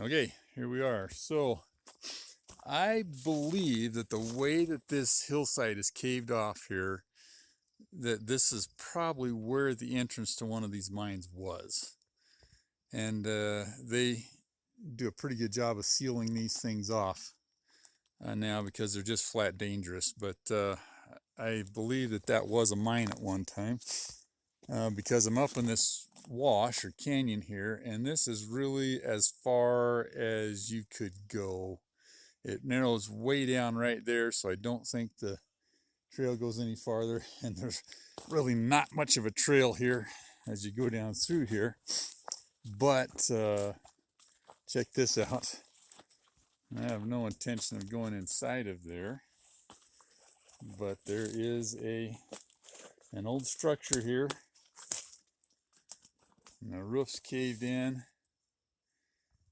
Okay, here we are. So I believe that the way that this hillside is caved off here, that this is probably where the entrance to one of these mines was. And they do a pretty good job of sealing these things off now because they're just flat dangerous. But I believe that that was a mine at one time because I'm up in this wash or canyon here, and this is really as far as you could go. It narrows way down right there, so I don't think the trail goes any farther. And there's really not much of a trail here as you go down through here. But check this out. I have no intention of going inside of there, but there is an old structure here, and the roof's caved in.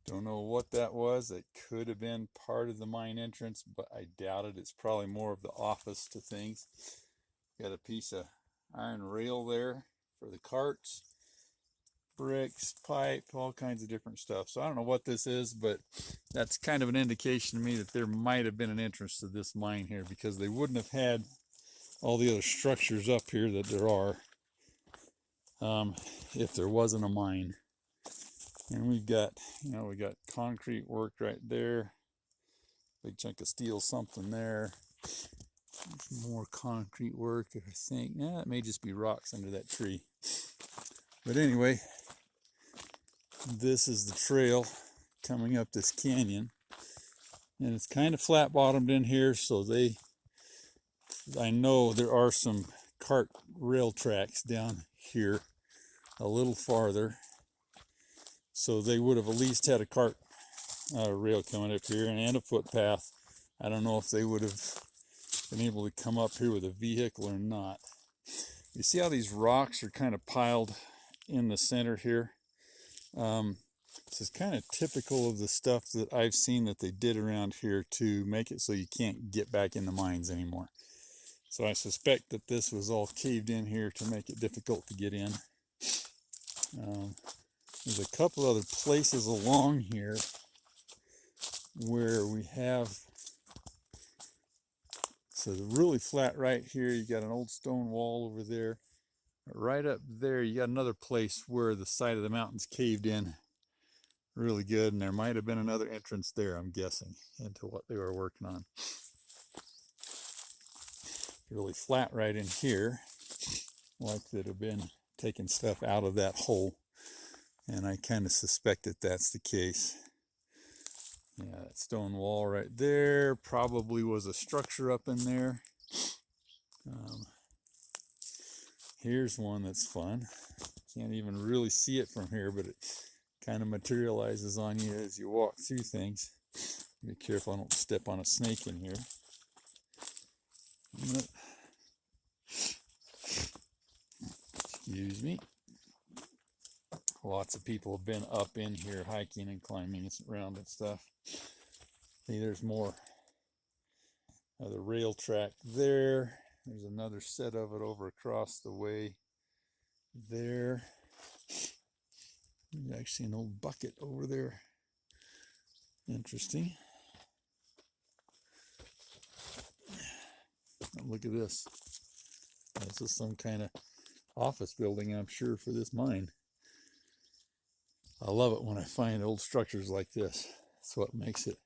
Don't know what that was. It could have been part of the mine entrance, but I doubt it. It's probably more of the office to things. Got a piece of iron rail there for the carts, bricks, pipe, all kinds of different stuff. So I don't know what this is, but that's kind of an indication to me that there might have been an entrance to this mine here, because they wouldn't have had all the other structures up here that there are if there wasn't a mine. And we've got, we got concrete work right there. Big chunk of steel, something there. Some more concrete work, I think. It may just be rocks under that tree. But anyway, this is the trail coming up this canyon. And it's kind of flat bottomed in here, so I know there are some cart rail tracks down here a little farther. So they would have at least had a cart rail coming up here and a footpath. I don't know if they would have been able to come up here with a vehicle or not. You see how these rocks are kind of piled in the center here? This is kind of typical of the stuff that I've seen that they did around here to make it so you can't get back in the mines anymore. So I suspect that this was all caved in here to make it difficult to get in. There's a couple other places along here where we have, so really flat right here, you got an old stone wall over there. Right up there, you got another place where the side of the mountain's caved in really good, and there might have been another entrance there, I'm guessing, into what they were working on. Really flat right in here, like they'd have been taking stuff out of that hole, and I kind of suspect that that's the case. Yeah, that stone wall right there probably was a structure up in there. Here's one that's fun. Can't even really see it from here, but it kind of materializes on you as you walk through things. Be careful I don't step on a snake in here. Excuse me. Lots of people have been up in here hiking and climbing around and stuff. See, there's more of the rail track there. There's another set of it over across the way there. There's actually an old bucket over there. Interesting. Look at this. This is some kind of office building, I'm sure, for this mine. I love it when I find old structures like this. That's what makes it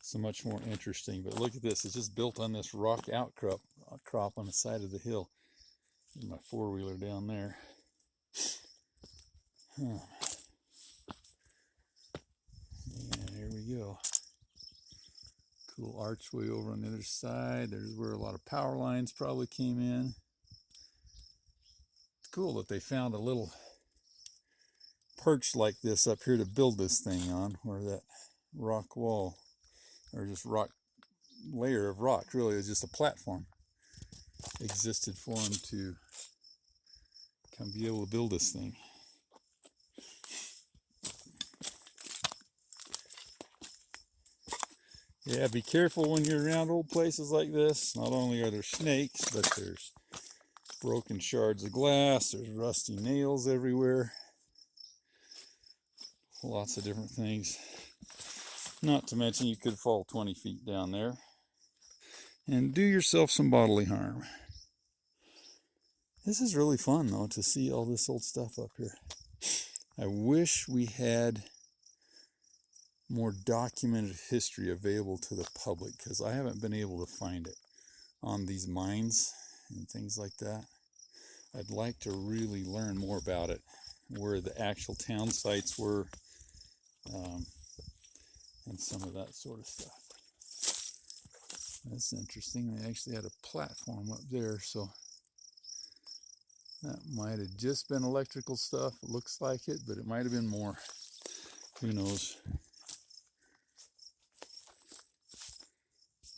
so much more interesting. But look at this. It's just built on this rock outcrop on the side of the hill. There's my four-wheeler down there. Yeah, here we go. Cool archway over on the other side. There's where a lot of power lines probably came in. It's cool that they found a little perch like this up here to build this thing on, where that rock wall, or just rock layer of rock, really is just a platform, existed for them to come be able to build this thing. Yeah, be careful when you're around old places like this. Not only are there snakes, but there's broken shards of glass, there's rusty nails everywhere. lots of different things. Not to mention you could fall 20 feet down there and do yourself some bodily harm. This is really fun though, to see all this old stuff up here. I wish we had more documented history available to the public, because I haven't been able to find it on these mines and things like that. I'd like to really learn more about it, where the actual town sites were, and some of that sort of stuff. That's interesting. They actually had a platform up there, so that might have just been electrical stuff. It looks like it, but it might have been more. Who knows?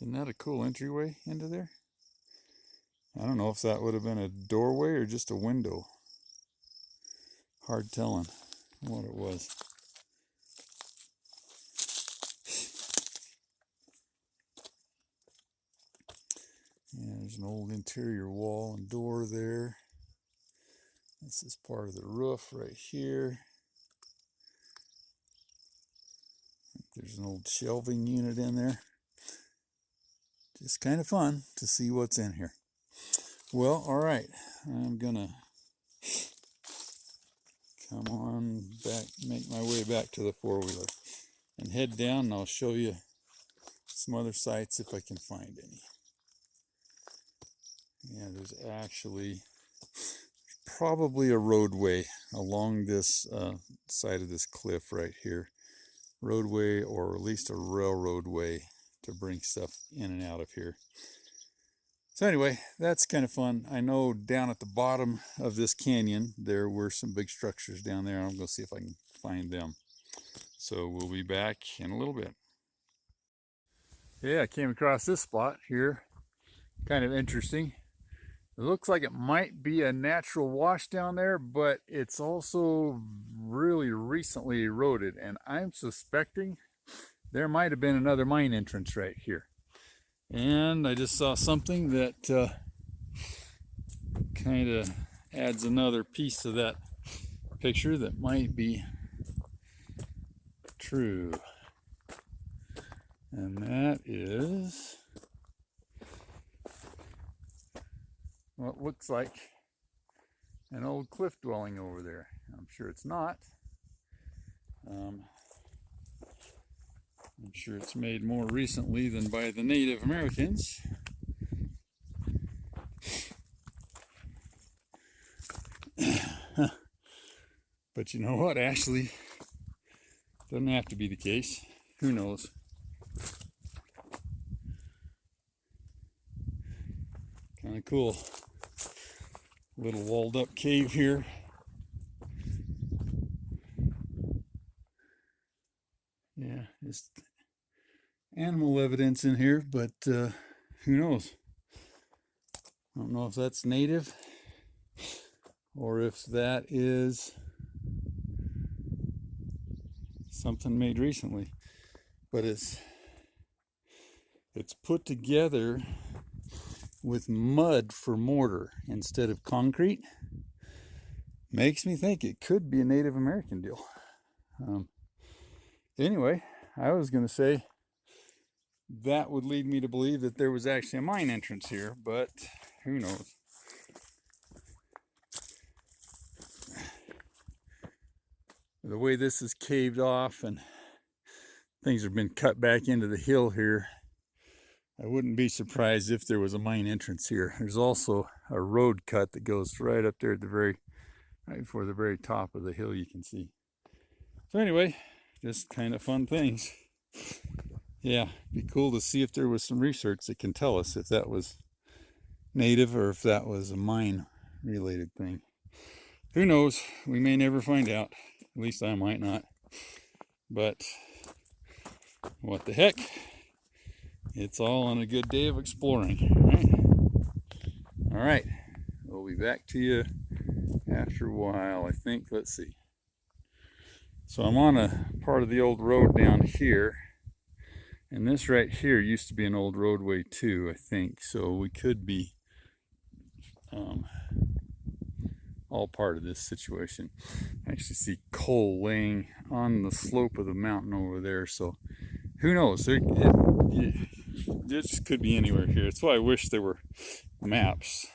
Isn't that a cool entryway into there? I don't know if that would have been a doorway or just a window. Hard telling what it was. Yeah, there's an old interior wall and door there. This is part of the roof right here. There's an old shelving unit in there. Just kind of fun to see what's in here. Well, all right. I'm gonna come on back, make my way back to the four-wheeler and head down, and I'll show you some other sites if I can find any. Yeah, there's actually probably a roadway along this side of this cliff right here. Roadway, or at least a railroad way to bring stuff in and out of here. So anyway, that's kind of fun. I know down at the bottom of this canyon, there were some big structures down there. I'm going to see if I can find them. So we'll be back in a little bit. Yeah, I came across this spot here. Kind of interesting. It looks like it might be a natural wash down there, but it's also really recently eroded. And I'm suspecting there might have been another mine entrance right here. And I just saw something that kind of adds another piece to that picture that might be true. And that is what looks like an old cliff dwelling over there. I'm sure it's not. I'm sure it's made more recently than by the Native Americans. But you know what, Ashley? Doesn't have to be the case. Who knows? Kind of cool. Little walled up cave here. Yeah, just animal evidence in here, but who knows? I don't know if that's native or if that is something made recently. But it's put together with mud for mortar instead of concrete. Makes me think it could be a Native American deal. Anyway, I was going to say that would lead me to believe that there was actually a mine entrance here, but who knows? The way this is caved off and things have been cut back into the hill here, I wouldn't be surprised if there was a mine entrance here. There's also a road cut that goes right up there at the right before the very top of the hill, you can see. So anyway, just kind of fun things. Yeah, be cool to see if there was some research that can tell us if that was native or if that was a mine related thing. Who knows? We may never find out. At least I might not. But what the heck? It's all on a good day of exploring, right? All right, we'll be back to you after a while, I think. Let's see. So I'm on a part of the old road down here, and this right here used to be an old roadway too, I think. So we could be all part of this situation. I actually see coal laying on the slope of the mountain over there, so who knows? It just could be anywhere here. That's why I wish there were maps.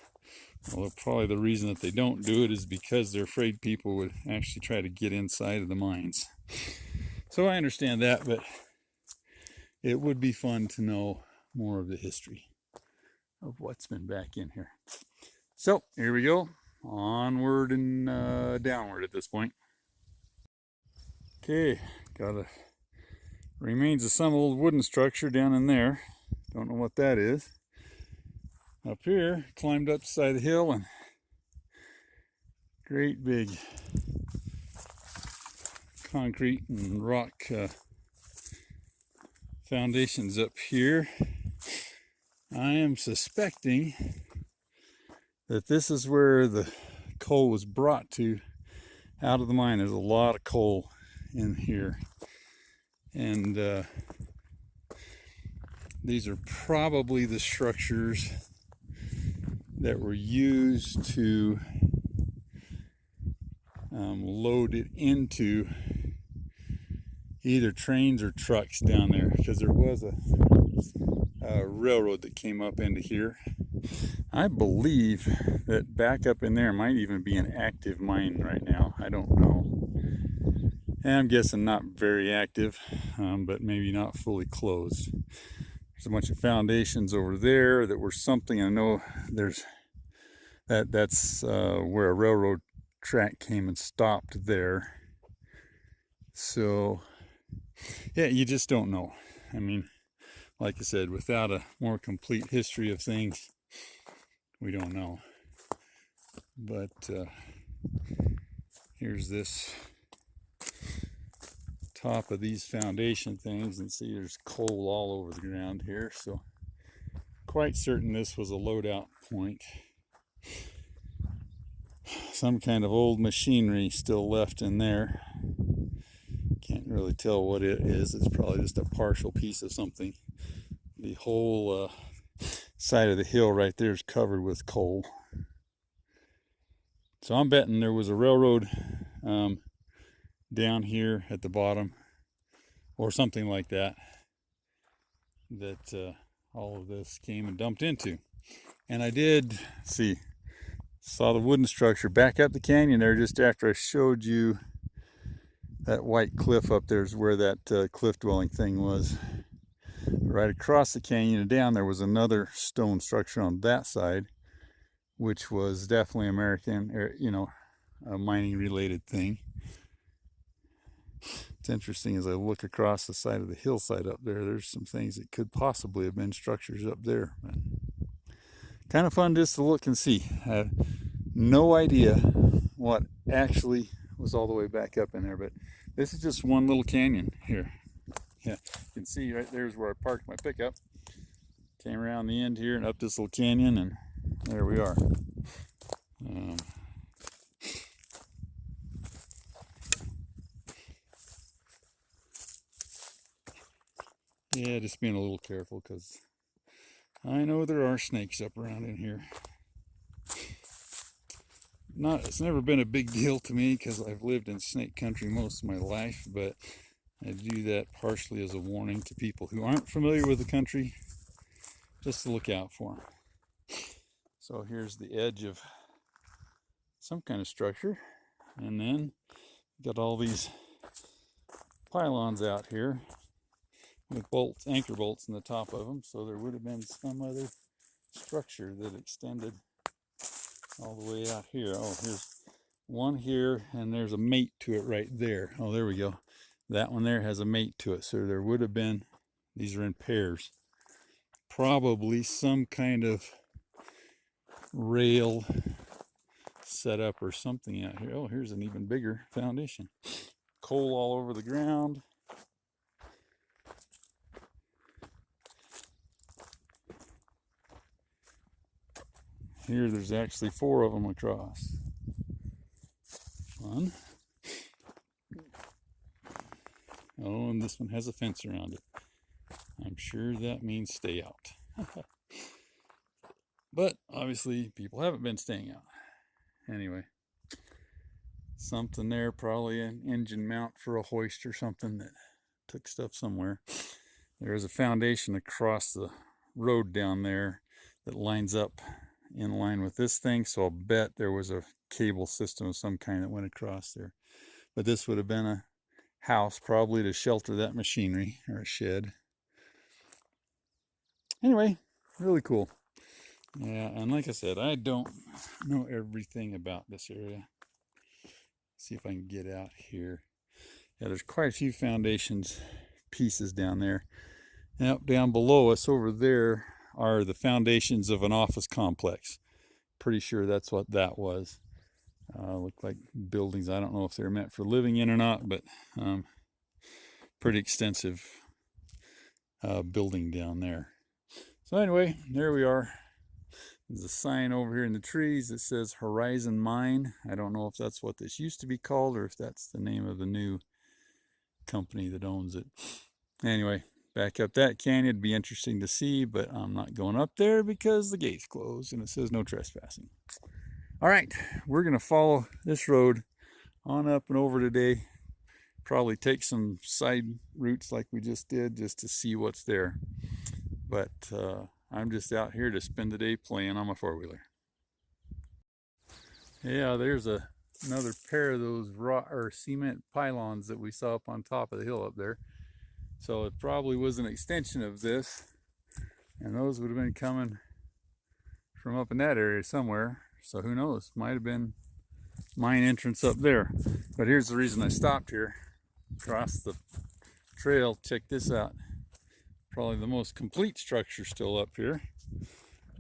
Well, probably the reason that they don't do it is because they're afraid people would actually try to get inside of the mines. So I understand that, but it would be fun to know more of the history of what's been back in here. So here we go, onward and downward at this point. Okay, got a remains of some old wooden structure down in there. Don't know what that is. Up here, climbed up the side of the hill, and great big concrete and rock foundations up here. I am suspecting that this is where the coal was brought to out of the mine. There's a lot of coal in here, and these are probably the structures that were used to load it into either trains or trucks down there, because there was a railroad that came up into here. I believe that back up in there might even be an active mine right now. I don't know. And I'm guessing not very active, but maybe not fully closed. There's a bunch of foundations over there that were something. I know there's that's where a railroad track came and stopped there. So yeah, you just don't know. I mean, like I said, without a more complete history of things, we don't know. But here's this top of these foundation things, and see there's coal all over the ground here. So quite certain this was a loadout point. Some kind of old machinery still left in there. Can't really tell what it is. It's probably just a partial piece of something. The whole side of the hill right there is covered with coal. So I'm betting there was a railroad down here at the bottom, or something like that, that all of this came and dumped into. And I did saw the wooden structure back up the canyon there just after I showed you that white cliff up there is where that cliff dwelling thing was. Right across the canyon and down there was another stone structure on that side, which was definitely American, or, a mining related thing. It's interesting as I look across the side of the hillside up there, there's some things that could possibly have been structures up there. But kind of fun just to look and see. I have no idea what actually was all the way back up in there, but this is just one little canyon here. Yeah, you can see right there is where I parked my pickup. Came around the end here and up this little canyon, and there we are. Yeah, just being a little careful, because I know there are snakes up around in here. It's never been a big deal to me because I've lived in snake country most of my life, but I do that partially as a warning to people who aren't familiar with the country, just to look out for them. So here's the edge of some kind of structure, and then got all these pylons out here with anchor bolts in the top of them, so there would have been some other structure that extended all the way out here. Oh, here's one here, and there's a mate to it right there. Oh, there we go. That one there has a mate to it, so there would have been, these are in pairs, probably some kind of rail setup or something out here. Oh, here's an even bigger foundation. Coal all over the ground. Here, there's actually 4 of them across. Fun. Oh, and this one has a fence around it. I'm sure that means stay out. But obviously, people haven't been staying out. Anyway, something there, probably an engine mount for a hoist or something that took stuff somewhere. There's a foundation across the road down there that lines up in line with this thing, so I'll bet there was a cable system of some kind that went across there. But this would have been a house probably to shelter that machinery, or a shed. Anyway, really cool. Yeah, and like I said, I don't know everything about this area. See if I can get out here. Yeah, there's quite a few foundations pieces down there. And up down below us over there are the foundations of an office complex. Pretty sure that's what that was. Looked like buildings. I don't know if they're meant for living in or not, but pretty extensive building down there. So anyway, there we are. There's a sign over here in the trees that says Horizon Mine. I don't know if that's what this used to be called or if that's the name of the new company that owns it. Anyway, back up that canyon. It'd be interesting to see, but I'm not going up there because the gate's closed and it says no trespassing. All right, we're going to follow this road on up and over today. Probably take some side routes like we just did just to see what's there. But I'm just out here to spend the day playing on my four-wheeler. Yeah, there's another pair of those cement pylons that we saw up on top of the hill up there. So it probably was an extension of this, and those would have been coming from up in that area somewhere. So who knows, might have been mine entrance up there. But here's the reason I stopped here. Across the trail, check this out. Probably the most complete structure still up here.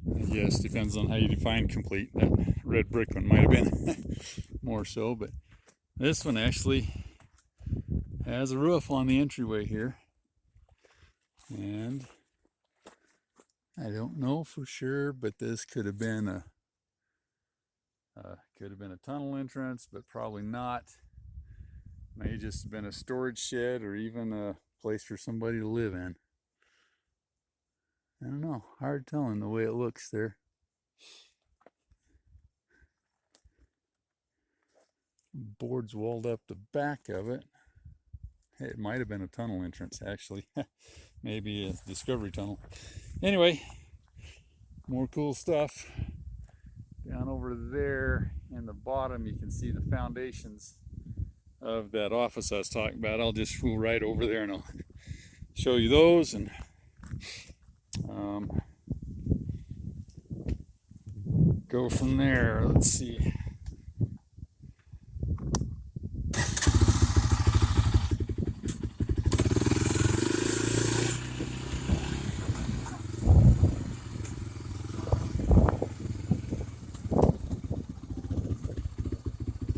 Yes, depends on how you define complete. That red brick one might have been more so, but this one actually has a roof on the entryway here. And I don't know for sure, but this could have been a tunnel entrance, but probably not. May just have been a storage shed or even a place for somebody to live in. I don't know, hard telling the way it looks there. Boards walled up the back of it. Hey, it might have been a tunnel entrance actually. Maybe a discovery tunnel. Anyway, more cool stuff. Down over there in the bottom you can see the foundations of that office I was talking about. I'll just fool right over there and I'll show you those and go from there. Let's see.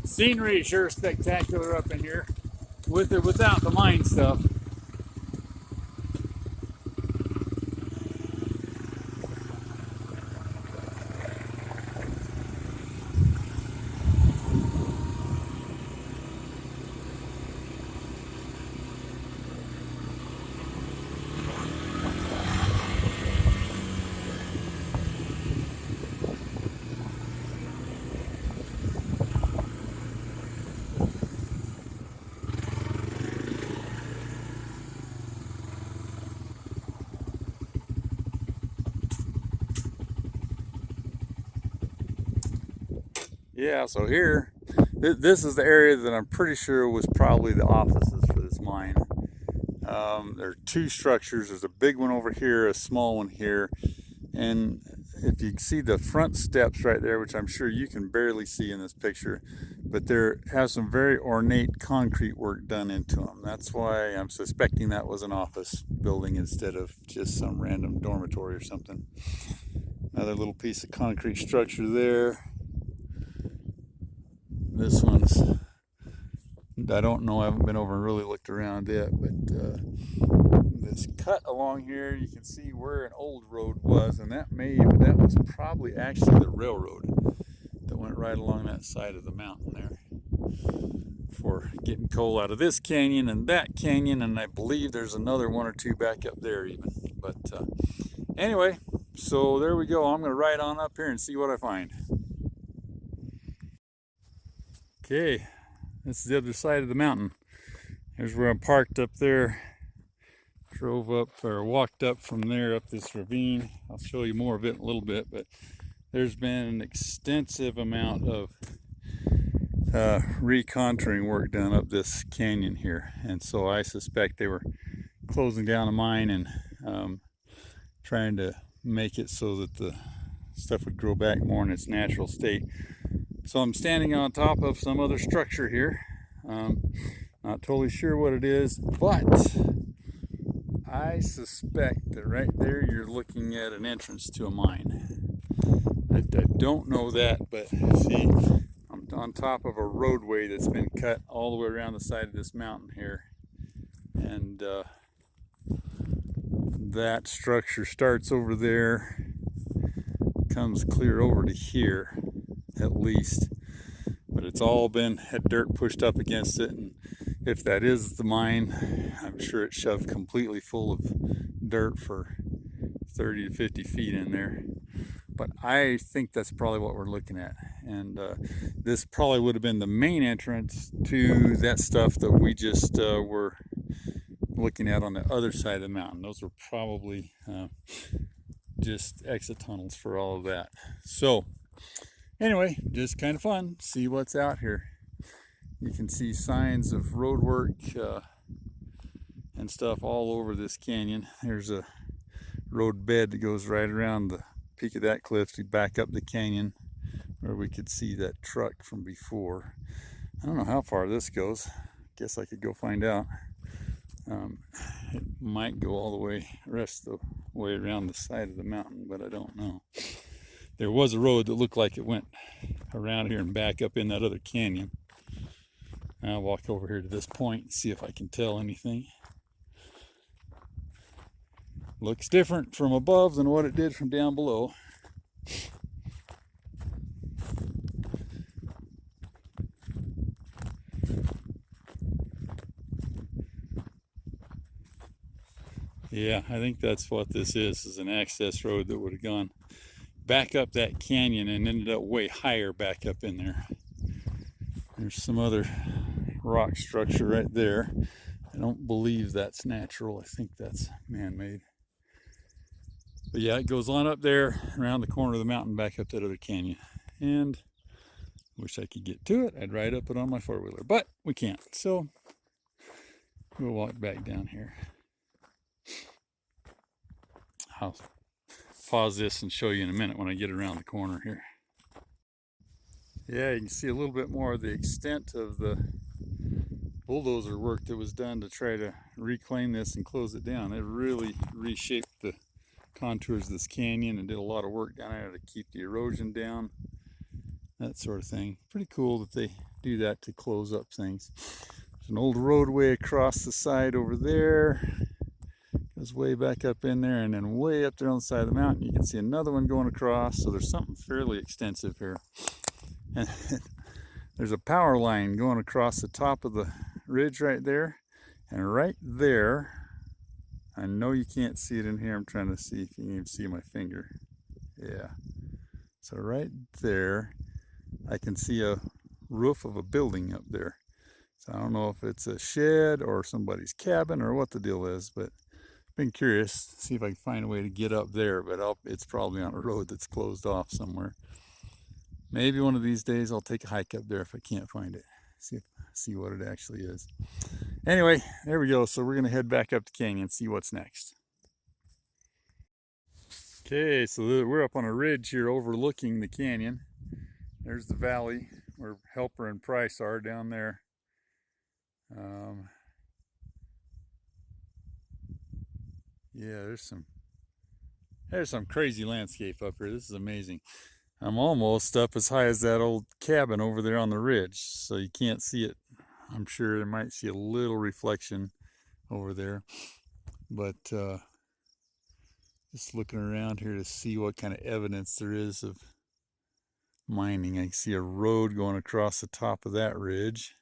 Scenery is sure spectacular up in here, with or without the mine stuff. Yeah, so here, this is the area that I'm pretty sure was probably the offices for this mine. There are two structures. There's a big one over here, a small one here. And if you see the front steps right there, which I'm sure you can barely see in this picture, but there has some very ornate concrete work done into them. That's why I'm suspecting that was an office building instead of just some random dormitory or something. Another little piece of concrete structure there. This one's, I don't know, I haven't been over and really looked around yet, but this cut along here, you can see where an old road was, and that was probably actually the railroad that went right along that side of the mountain there for getting coal out of this canyon and that canyon, and I believe there's another one or two back up there even. But anyway, so there we go. I'm going to ride on up here and see what I find. Okay, This is the other side of the mountain. Here's where I'm parked up there. Drove up or walked up from there up this ravine. I'll show you more of it in a little bit, but there's been an extensive amount of recontouring work done up this canyon here, and so I suspect they were closing down a mine and trying to make it so that the stuff would grow back more in its natural state. So I'm standing on top of some other structure here. Not totally sure what it is, but I suspect that right there you're looking at an entrance to a mine. I don't know that, but see, I'm on top of a roadway that's been cut all the way around the side of this mountain here. And that structure starts over there, comes clear over to here at least, but it's all been had dirt pushed up against it, and if that is the mine, I'm sure it's shoved completely full of dirt for 30 to 50 feet in there. But I think that's probably what we're looking at, and this probably would have been the main entrance to that stuff that we just were looking at on the other side of the mountain. Those were probably just exit tunnels for all of that. So anyway, just kind of fun, see what's out here. You can see signs of road work and stuff all over this canyon. There's a road bed that goes right around the peak of that cliff to back up the canyon where we could see that truck from before. I don't know how far this goes. Guess I could go find out. It might go all the way, rest of the way around the side of the mountain, but I don't know. There was a road that looked like it went around here and back up in that other canyon. I'll walk over here to this point and see if I can tell anything. Looks different from above than what it did from down below. Yeah, I think that's what this is an access road that would have gone back up that canyon and ended up way higher back up in there. There's some other rock structure right there. I don't believe that's natural. I think that's man-made. But yeah, it goes on up there, around the corner of the mountain, back up that other canyon. And wish I could get to it. I'd ride up it on my four-wheeler, but we can't. So we'll walk back down here. I'll pause this and show you in a minute when I get around the corner here. Yeah, you can see a little bit more of the extent of the bulldozer work that was done to try to reclaim this and close it down. It really reshaped the contours of this canyon and did a lot of work down there to keep the erosion down, that sort of thing. Pretty cool that they do that to close up things. There's an old roadway across the side over there. Goes way back up in there, and then way up there on the side of the mountain you can see another one going across. So there's something fairly extensive here. And there's a power line going across the top of the ridge right there, and right there, I know you can't see it in here. I'm trying to see if you can even see my finger. Yeah. So right there, I can see a roof of a building up there. So I don't know if it's a shed or somebody's cabin or what the deal is, but I've been curious to see if I can find a way to get up there, but it's probably on a road that's closed off somewhere. Maybe one of these days I'll take a hike up there if I can't find it. See what it actually is. Anyway, there we go. So we're going to head back up the canyon and see what's next. Okay, so we're up on a ridge here overlooking the canyon. There's the valley where Helper and Price are down there. Yeah, there's some crazy landscape up here. This is amazing. I'm almost up as high as that old cabin over there on the ridge, so you can't see it. I'm sure I might see a little reflection over there, but just looking around here to see what kind of evidence there is of mining. I can see a road going across the top of that ridge.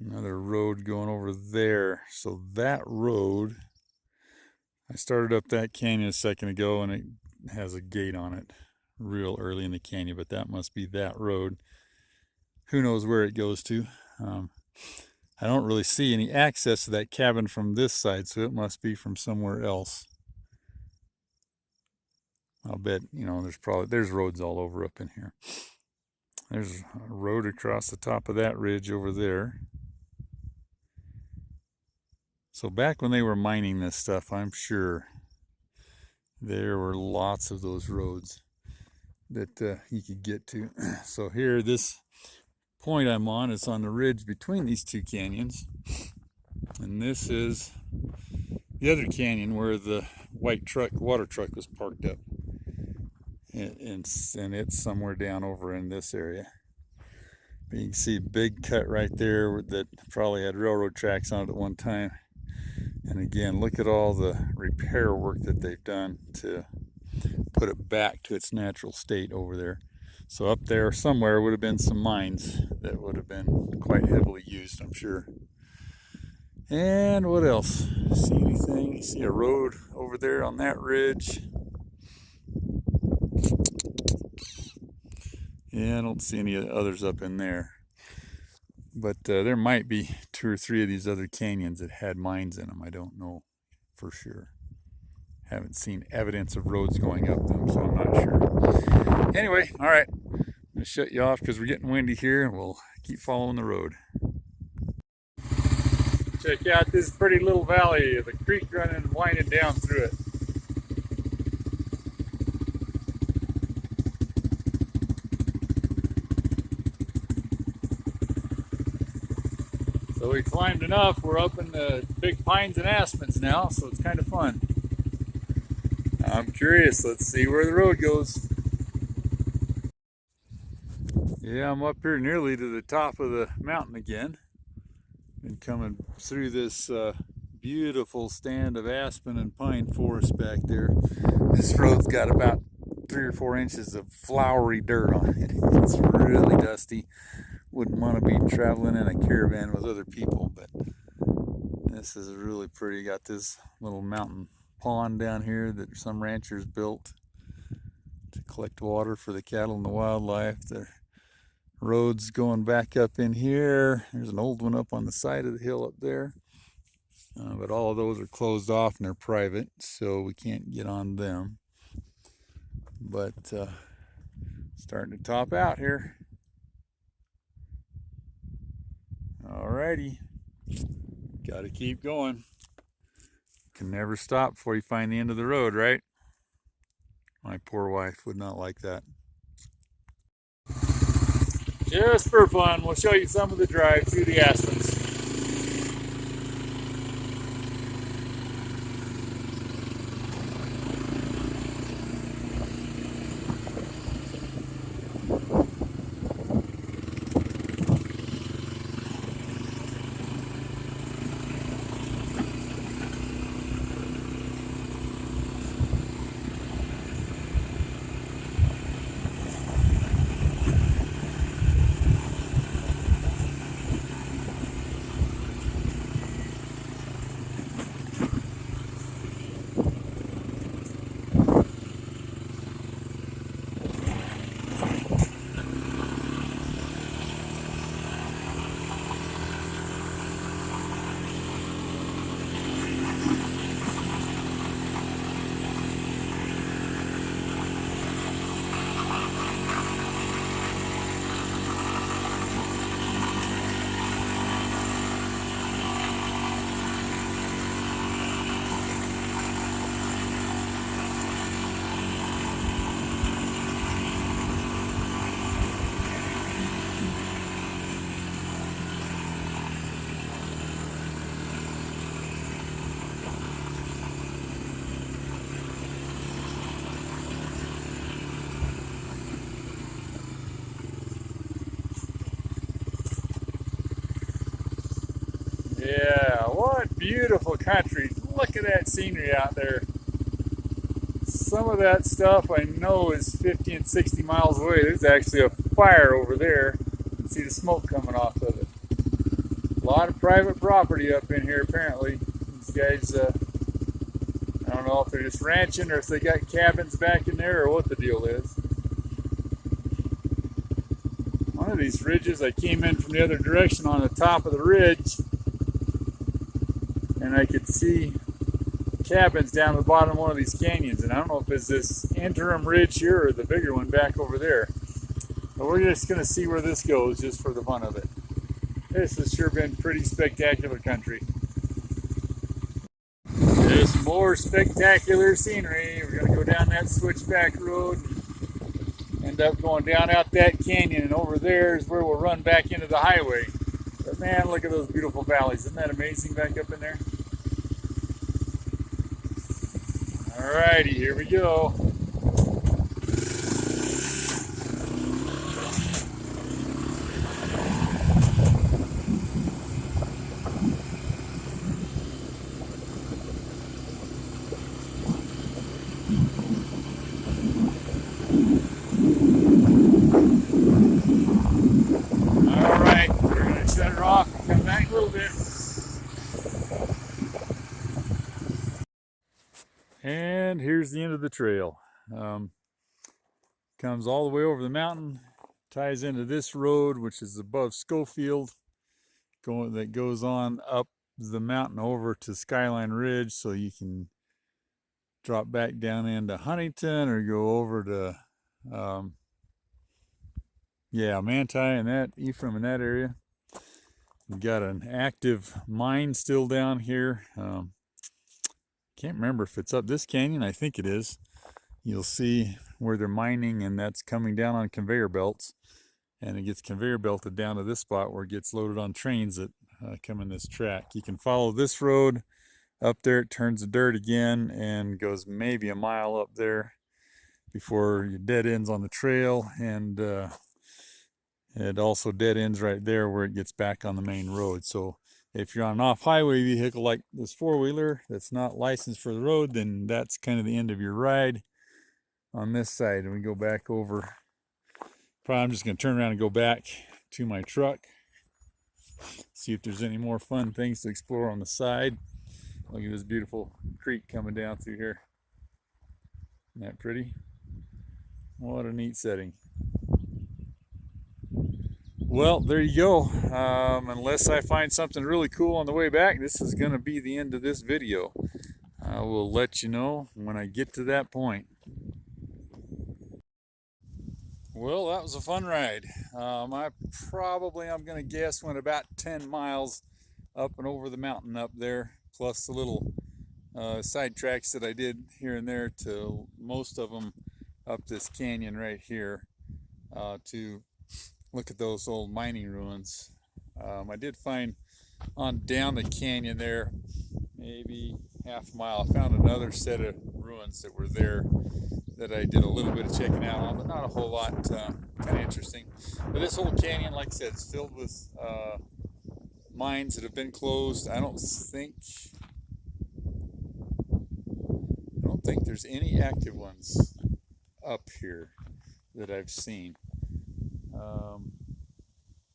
Another road going over there. So that road, I started up that canyon a second ago and it has a gate on it real early in the canyon, but that must be that road. who knows where it goes to. I don't really see any access to that cabin from this side, so it must be from somewhere else. I'll bet, there's roads all over up in here. There's a road across the top of that ridge over there. So back when they were mining this stuff, I'm sure there were lots of those roads that you could get to. So here, this point I'm on is on the ridge between these two canyons. And this is the other canyon where the white water truck was parked up. And it's somewhere down over in this area. But you can see a big cut right there that probably had railroad tracks on it at one time. And again, look at all the repair work that they've done to put it back to its natural state over there. So up there somewhere would have been some mines that would have been quite heavily used, I'm sure. And what else? See anything? See a road over there on that ridge? Yeah, I don't see any others up in there. But there might be 2 or 3 of these other canyons that had mines in them. I don't know for sure. Haven't seen evidence of roads going up them, so I'm not sure. Anyway, all right. I'm going to shut you off because we're getting windy here, and we'll keep following the road. Check out this pretty little valley, the creek running and winding down through it. So we climbed enough, we're up in the big pines and aspens now, so it's kind of fun. I'm curious, let's see where the road goes. Yeah, I'm up here nearly to the top of the mountain again. Been coming through this beautiful stand of aspen and pine forest back there. This road's got about 3 or 4 inches of flowery dirt on it. It's really dusty. Wouldn't want to be traveling in a caravan with other people, but this is really pretty. Got this little mountain pond down here that some ranchers built to collect water for the cattle and the wildlife. The roads going back up in here. There's an old one up on the side of the hill up there, but all of those are closed off and they're private, so we can't get on them. But starting to top out here. Alrighty, gotta keep going. Can never stop before you find the end of the road, right? My poor wife would not like that. Just for fun, we'll show you some of the drive through the aspens. Yeah, what beautiful country. Look at that scenery out there. Some of that stuff I know is 50 and 60 miles away. There's actually a fire over there. You can see the smoke coming off of it. A lot of private property up in here apparently. These guys, I don't know if they're just ranching or if they got cabins back in there or what the deal is. One of of these ridges. I came in from the other direction on the top of the ridge, and I could see cabins down the bottom of one of these canyons. And I don't know if it's this interim ridge here or the bigger one back over there. But we're just going to see where this goes just for the fun of it. This has sure been pretty spectacular country. Just more spectacular scenery. We're going to go down that switchback road and end up going down out that canyon, and over there is where we'll run back into the highway. But man, look at those beautiful valleys. Isn't that amazing back up in there? Alrighty, here we go. Alright, we're going to shut it off and come back a little bit. And here's the end of the trail. Comes all the way over the mountain, ties into this road, which is above Schofield, that goes on up the mountain over to Skyline Ridge, so you can drop back down into Huntington or go over to Manti and that Ephraim in that area. We've got an active mine still down here. Can't remember if it's up this canyon. I think it is. You'll see where they're mining, and that's coming down on conveyor belts, and it gets conveyor belted down to this spot where it gets loaded on trains that come in this track. You can follow this road up there. It turns to dirt again and goes maybe a mile up there before you dead ends on the trail, and it also dead ends right there where it gets back on the main road. So if you're on an off-highway vehicle like this four-wheeler that's not licensed for the road, then that's kind of the end of your ride on this side. And we go back over. Probably I'm just going to turn around and go back to my truck, see if there's any more fun things to explore on the side. Look at this beautiful creek coming down through here. Isn't that pretty? What a neat setting. Well, there you go. Unless I find something really cool on the way back, this is going to be the end of this video. I will let you know when I get to that point. Well, that was a fun ride. I'm going to guess, went about 10 miles up and over the mountain up there, plus the little side tracks that I did here and there, to most of them up this canyon right here to look at those old mining ruins. I did find on down the canyon there, maybe half a mile, I found another set of ruins that were there that I did a little bit of checking out on, but not a whole lot. Kind of interesting. But this whole canyon, like I said, is filled with mines that have been closed. I don't think there's any active ones up here that I've seen.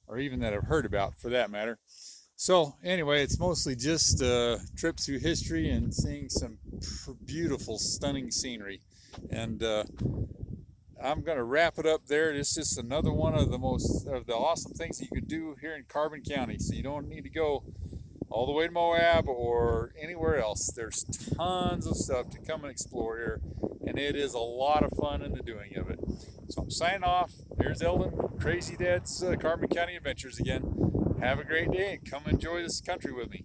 Or even that I've heard about, for that matter. So anyway, it's mostly just a trip through history and seeing some beautiful, stunning scenery. And I'm going to wrap it up there. It's just another one of the awesome things that you can do here in Carbon County. So you don't need to go all the way to Moab or anywhere else. There's tons of stuff to come and explore here, and it is a lot of fun in the doing of it. So I'm signing off. Here's Eldon, Crazy Dad's Carbon County Adventures again. Have a great day and come enjoy this country with me.